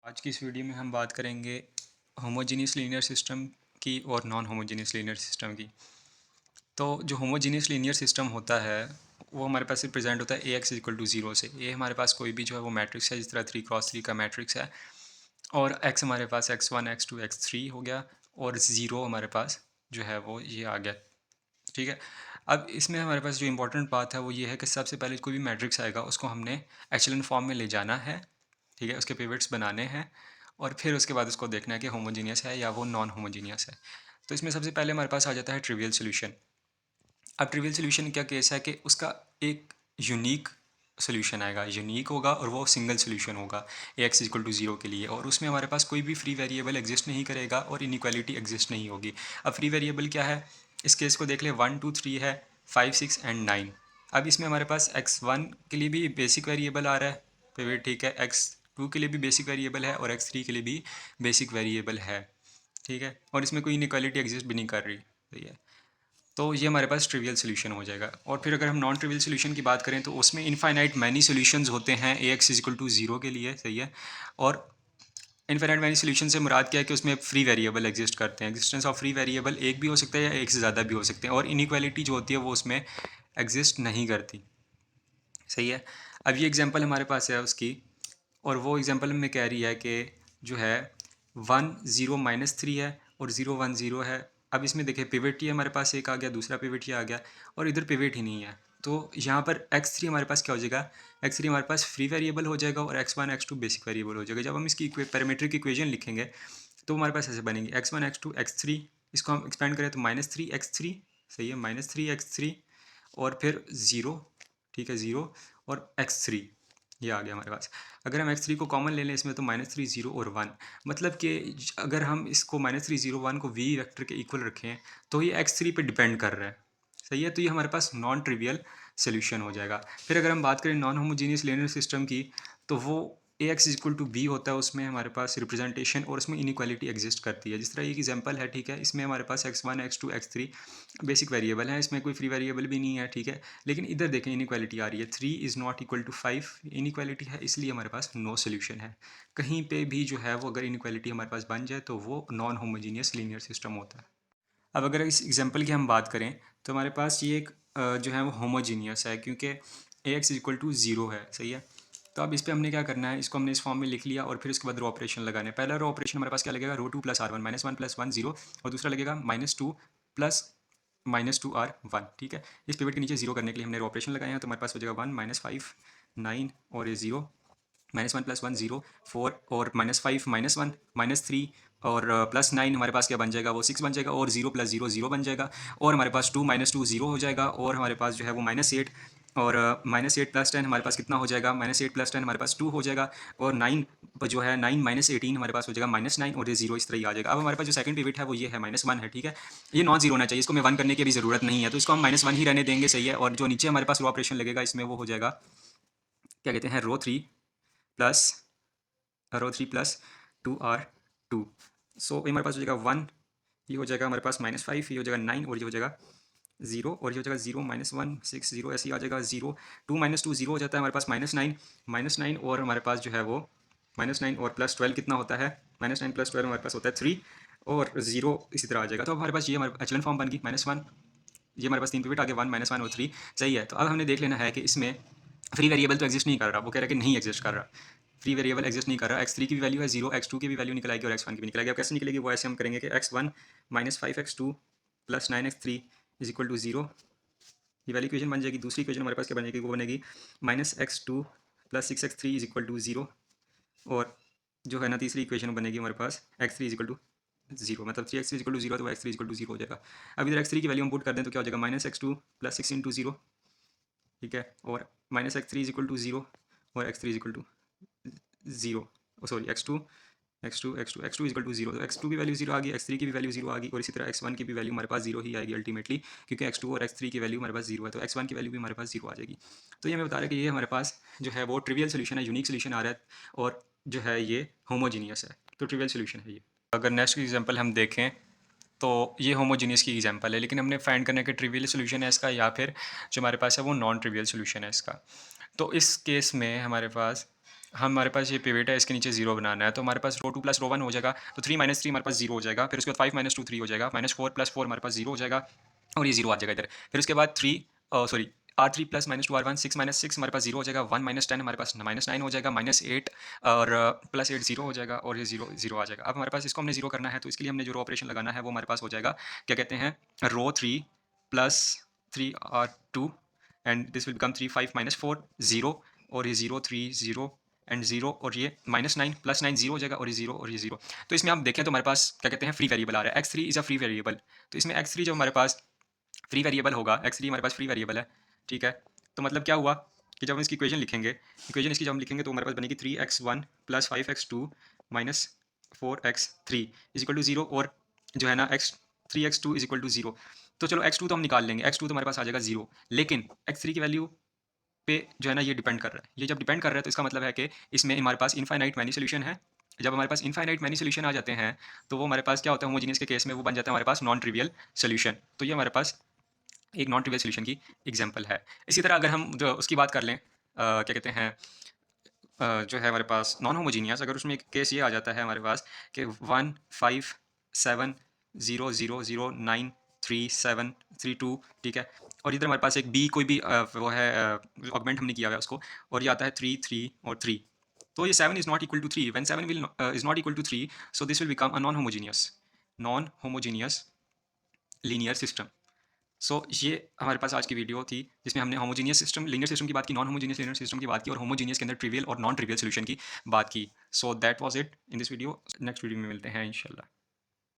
आज की इस वीडियो में हम बात करेंगे होमोजीनियस लीनियर सिस्टम की और नॉन होमोजीनियस लीनियर सिस्टम की। तो जो होमोजीनियस लीनियर सिस्टम होता है वो हमारे पास रिप्रेजेंट होता है ए एक्स इक्वल टू ज़ीरो से। ए हमारे पास कोई भी जो है वो मैट्रिक्स है, जिस तरह 3x3 का मैट्रिक्स है, और एक्स हमारे पास x1 x2 x3 हो गया, और ज़ीरो हमारे पास जो है वो ये आ गया। ठीक है। अब इसमें हमारे पास जो इंपॉर्टेंट बात है वो ये है कि सबसे पहले कोई भी मैट्रिक्स आएगा उसको हमने एचेलॉन फॉर्म में ले जाना है। ठीक है, उसके पिवट्स बनाने हैं और फिर उसके बाद उसको देखना है कि होमोजीनियस है या वो नॉन होमोजीनियस है। तो इसमें सबसे पहले हमारे पास आ जाता है ट्रिवियल सोल्यूशन। अब ट्रिवियल सोल्यूशन क्या केस है कि उसका एक यूनिक सोल्यूशन आएगा, यूनिक होगा और वो सिंगल सोल्यूशन होगा ए एक्स इक्वल टू ज़ीरो के लिए, और उसमें हमारे पास कोई भी फ्री वेरिएबल एग्जिस्ट नहीं करेगा और इनइक्वालिटी एग्जिस्ट नहीं होगी। अब फ्री वेरिएबल क्या है, इस केस को देख ले, 1 2 3 है, 5 6 एंड 9। अब इसमें हमारे पास x1 के लिए भी बेसिक वेरिएबल आ रहा है पिवट, ठीक है, x2 के लिए भी बेसिक वेरिएबल है और x3 के लिए भी बेसिक वेरिएबल है। ठीक है, और इसमें कोई इनइक्वालिटी एग्जिस्ट भी नहीं कर रही। सही है, तो ये हमारे पास ट्रिवियल सोल्यूशन हो जाएगा। और फिर अगर हम नॉन ट्रिवियल सोल्यूशन की बात करें तो उसमें इनफाइनाइट मैनी सोल्यूशंस होते हैं ए एक्स इक्वल टू ज़ीरो के लिए। सही है, और इनफाइनाइट मैनी सोल्यूशन से मुराद क्या है कि उसमें फ्री वेरिएबल एग्जिस्ट करते हैं। एग्जिस्टेंस ऑफ फ्री वेरिएबल एक भी हो सकता है या एक से ज़्यादा भी हो सकते हैं, और इनइक्वालिटी जो होती है वो उसमें एग्जिस्ट नहीं करती। सही है, अब ये एग्जांपल हमारे पास है उसकी, और वो एग्जांपल में कह रही है कि जो है 1 0 - 3 है और 0 1 0 है। अब इसमें देखिए पिवट ही हमारे पास एक आ गया, दूसरा पिवट ये आ गया, और इधर पिवट ही नहीं है। तो यहाँ पर x3 हमारे पास क्या हो जाएगा, x3 हमारे पास फ्री वेरिएबल हो जाएगा और x1 x2 बेसिक वेरिएबल हो जाएगा। जब हम इसकी पैरामीट्रिक इक्वेशन लिखेंगे तो हमारे पास ऐसे बनेंगे x1 x2 x3, इसको हम एक्सपेंड करें तो -3 x3। सही है, -3 x3 और फिर ज़ीरो। ठीक है, ज़ीरो और x3 ये आ गया हमारे पास। अगर हम x3 को कॉमन ले लें इसमें तो -3 0 और 1, मतलब कि अगर हम इसको -3 0 1 को v वेक्टर के इक्वल रखें तो ये x3 पे डिपेंड कर रहा है। सही है, तो ये हमारे पास नॉन ट्रिवियल सोल्यूशन हो जाएगा। फिर अगर हम बात करें नॉन होमोजीनियस लीनियर सिस्टम की, तो वो ए एक्स इक्वल टू बी होता है, उसमें हमारे पास रिप्रेजेंटेशन और उसमें इनइक्वालिटी एग्जिस्ट करती है। जिस तरह एक एग्जांपल है, ठीक है, इसमें हमारे पास x1 x2 x3 basic variable है, इसमें कोई फ्री वेरिएबल भी नहीं है। ठीक है, लेकिन इधर देखें इनइक्वालिटी आ रही है, 3 is not equal to 5 inequality है, इसलिए हमारे पास नो सोल्यूशन है। कहीं पे भी जो है वो अगर इनइक्वालिटी हमारे पास बन जाए तो वो नॉन होमोजीनियस लीनियर सिस्टम होता है। अब अगर इस एग्जांपल की हम बात करें तो हमारे पास ये एक जो है वो होमोजीनियस है, क्योंकि ए एक्स इक्वल टू ज़ीरो है। सही है, तो अब इस पर हमने क्या करना है, इसको हमने इस फॉर्म में लिख लिया और फिर उसके बाद रो ऑपरेशन लगाने। पहला रो ऑपरेशन हमारे पास क्या लगेगा, रो 2 + R1 -1 + 1 0, और दूसरा लगेगा -2 + -2R1। ठीक है, इस पिवट के नीचे जीरो करने के लिए हमने रो ऑपरेशन लगाए हैं, तो हमारे पास हो जाएगा 1 -5 9 और ये जीरो, -1 + 1 0 4 और -5 -1 -3 और +9 हमारे पास क्या बन जाएगा, वो 6 बन जाएगा, और 0 + 0 0 बन जाएगा, और हमारे पास 2 - 2 0 हो जाएगा, और हमारे पास जो है वो -8 और -8 + 10 हमारे पास कितना हो जाएगा, -8 + 10 हमारे पास 2 हो जाएगा, और 9 जो है 9 - 18 हमारे पास हो जाएगा -9, और ये 0 इस तरह ही आ जाएगा। अब हमारे पास जो सेकंड पिवट है वो ये है -1 है। ठीक है, ये नॉन जीरो होना चाहिए, इसको हमें 1 करने की भी ज़रूरत नहीं है, तो इसको हम -1 ही रहने देंगे। सही है, और जो नीचे हमारे पास रो ऑपरेशन लगेगा इसमें वो हो जाएगा, क्या कहते हैं, रो 3 + 2R2। सो हमारे पास हो जाएगा 1, ये हो जाएगा हमारे पास -5, ये हो जाएगा 9 और ये हो जाएगा 0, और ये हो जाएगा 0 -1 6 0, ऐसे ही आ जाएगा 0 2 - 2 0 हो जाता है हमारे पास -9 और हमारे पास जो है वो -9 और +12 कितना होता है, -9 + 12 हमारे पास होता है 3, और 0 इसी तरह आ जाएगा। तो अब हमारे पास ये हमारे एचलन फॉर्म बन गई, -1, ये हमारे पास 3 पिवट आ गए, 1 -1 और 3। सही है, तो अब हमने देख लेना है कि इसमें फ्री वेरिएबल तो एग्जिस्ट नहीं कर रहा, वो कह रहा है कि नहीं एग्जिस्ट कर रहा, फ्री वेरिएबल एग्जिस्ट नहीं कर रहा। x3 की भी वैल्यू है 0, x2 की भी वैल्यू निकल आएगी और x1 की भी निकल आएगी। अब कैसे निकलेगी वो ऐसे हम करेंगे कि x1 -5x2 + 9x3 = 0, ये वाली इक्वेशन बन जाएगी। दूसरी इक्वेशन हमारे पास क्या बनेगी, वो बनेगी -x2 + 6x3 = 0, और जो है ना तीसरी इक्वेशन बनेगी हमारे पास x3 = 0, मतलब 3x3 = 0, तो x3 = 0 हो जाएगा। अब इधर x3 की वैल्यू हम पुट कर दें तो क्या हो जाएगा, -x2 + 6 × 0। ठीक है, और -x3 = 0 और x3 = 0, सॉरी x2 = 0, तो x2 की वैल्यू 0 आ गई, x3 की भी वैल्यू 0 आ गई, और इसी तरह x1 की भी वैल्यू हमारे पास 0 ही आएगी अल्टीमेटली, क्योंकि x2 और x3 की वैल्यू हमारे पास 0 है, तो x1 की वैल्यू भी हमारे पास 0 आ जाएगी। तो ये हमें बता रहा है कि ये हमारे पास जो है वो ट्रिवियल सोल्यूशन है, यूनिक सोल्यूशन आ रहा है, और जो है ये होमोजीनियस है, तो ट्रिवियल सोल्यूशन है ये। अगर नेक्स्ट एग्जाम्पल हम देखें तो ये होमोजीनियस की एग्जांपल है, लेकिन हमने फाइंड करना है कि ट्रिवियल सोल्यूशन है इसका या फिर जो हमारे पास है वो नॉन ट्रिवियल सोल्यूशन है इसका। तो इस केस में हमारे पास हमारे पास ये पिवट है, इसके नीचे 0 बनाना है, तो हमारे पास रो 2 प्लस रो 1 हो जाएगा, तो 3 माइनस 3 हमारे पास 0 हो जाएगा, फिर उसके बाद 5 माइनस 2 3 हो जाएगा, माइनस 4 प्लस 4 हमारे पास 0 हो जाएगा, और ये 0 आ जाएगा इधर। फिर उसके बाद R3 plus minus 2 R1 6 minus 6 हमारे पास 0 हो जाएगा, 1 माइनस 10 हमारे पास माइनस 9 हो जाएगा, माइनस 8 और प्लस 8 0 हो जाएगा, और ये 0 0 आ जाएगा। अब हमारे पास इसको हमने 0 करना है, तो इसके लिए हमने जो रो ऑपरेशन लगाना है वो हमारे पास हो जाएगा, क्या कहते हैं, रो 3 plus 3 R2 and this will become 3 5 minus 4 0, और ये 0 3 0 एंड 0, और ये माइनस 9 प्लस 9 0 हो जाएगा, और ये 0 और ये 0। तो इसमें आप देखें तो हमारे पास क्या कहते हैं, फ्री वेरिएबल आ रहा है, x3 is a free variable. तो इसमें x3 जो हमारे पास फ्री वेरिएबल होगा, x3 हमारे पास फ्री वेरिएबल है, ठीक है। तो मतलब क्या हुआ कि जब हम इसकी इक्वेशन लिखेंगे, इक्वेशन इसकी जब हम लिखेंगे तो हमारे पास बनेगी 3x1 plus 5x2 minus 4x3 is equal to 0, और जो है ना x3x2 इज इक्वल टू 0। तो चलो x2 तो हम निकाल लेंगे, x2 तो हमारे पास आ जाएगा 0, लेकिन x3 की वैल्यू पे जो है ना ये डिपेंड कर रहा है। ये जब डिपेंड कर रहा है तो इसका मतलब है कि इसमें हमारे पास इनफाइनाइट मैनी सोल्यूशन है। जब हमारे पास इनफाइनाइट मैनी सोल्यूशन आ जाते हैं तो वो हमारे पास क्या होता है, होमोजीनियस के केस में वो बन जाता है हमारे पास नॉन ट्रिवियल सोल्यूशन। तो ये हमारे पास एक नॉन ट्रिवियल सोल्यूशन की एग्जांपल है। इसी तरह अगर हम जो उसकी बात कर लें, क्या कहते हैं, जो है हमारे पास नॉन होमोजीनियस, अगर उसमें एक केस ये आ जाता है हमारे पास कि 1 5 7 0 0 0 9 3 7 3 2, ठीक है, और इधर हमारे पास एक बी कोई भी वो है ऑगमेंट हमने किया हुआ है उसको, और ये आता है 3 3 और 3। तो ये 7 is not equal to 3, when 7 will is not equal to 3, so this will become a non homogeneous linear system. ये हमारे पास आज की वीडियो थी, जिसमें हमने होमोजीनियस सिस्टम लीनियर सिस्टम की बात की, नॉन होमोजीनियस लीनियर सिस्टम की बात की, और होमोजीनियस के अंदर ट्रिवियल और नॉन ट्रिवियल सोल्यूशन की बात की। So that was it in this video. Next video में मिलते हैं इंशाल्लाह।